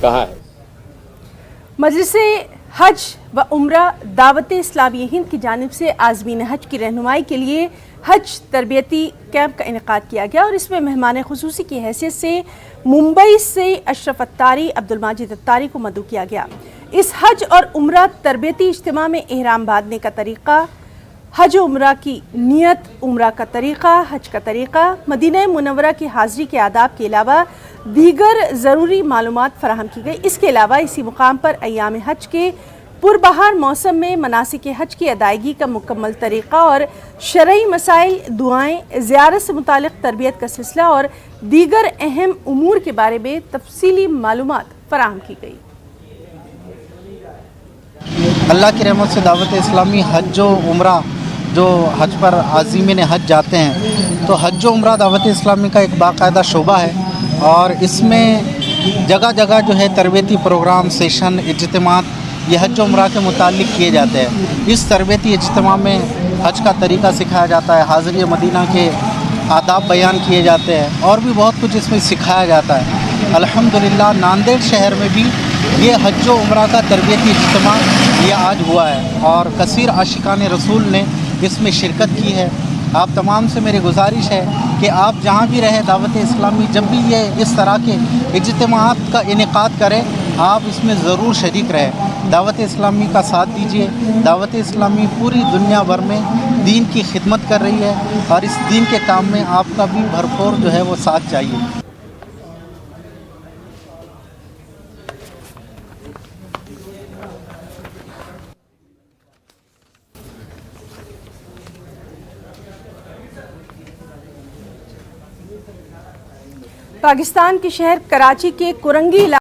कहा है। मजलिसे हज व उम्रा दावत इस्लामी हिंद की जानिब से आज़मीन हज की रहनुमाई के लिए हज तरबियती कैंप का इनेकाद किया गया और इसमें मेहमान खुसूसी की हैसियत से मुंबई से अशरफ अत्तारी, अब्दुल माजिद अत्तारी को मदऊ किया गया। इस हज और उम्रा तरबियती इज्तिमा में एहराम बांधने का तरीक़ा, हज उम्रा की नियत, उम्रा का तरीक़ा, हज का तरीक़ा, मदीना मुनव्वरा की हाज़री के आदाब के अलावा दीगर ज़रूरी मालूमात फराहम की गई। इसके अलावा इसी मुकाम पर अय्याम हज के पुरबहार मौसम में मनासिक हज की अदायगी का मुकम्मल तरीक़ा और शरई मसाइल, दुआएँ, ज़ियारत से मुतालिक तरबियत का सिलसिला और दीगर अहम उमूर के बारे में तफसीली मालूमात फराहम की गई। अल्लाह की रहमत से दावत इस्लामी हज व उम्रा जो हज पर आज़मीन हज जाते हैं, तो हज व उम्रा दावत इस्लामी का एक बाकायदा शोबा है और इसमें जगह जगह जो है तरबियती प्रोग्राम, सेशन, इज्तिमात ये हज व उम्रा के मुताल्लिक़ किए जाते हैं। इस तरबियती इज्तिमा में हज का तरीक़ा सिखाया जाता है, हाज़िरी मदीना के आदाब बयान किए जाते हैं और भी बहुत कुछ इसमें सिखाया जाता है। अल्हम्दुलिल्लाह नांदेड़ शहर में भी ये हज व उम्रा का तरबियती इज्तिमा ये आज हुआ है और कसीर आशिकान रसूल ने इसमें शिरकत की है। आप तमाम से मेरी गुजारिश है कि आप जहाँ भी रहें, दावत इस्लामी जब भी ये इस तरह के इज्तिमात का इनेकाद करें, आप इसमें ज़रूर शरीक रहें, दावत इस्लामी का साथ दीजिए। दावत इस्लामी पूरी दुनिया भर में दीन की खिदमत कर रही है और इस दीन के काम में आपका भी भरपूर जो है वो साथ चाहिए। पाकिस्तान के शहर कराची के कुरंगी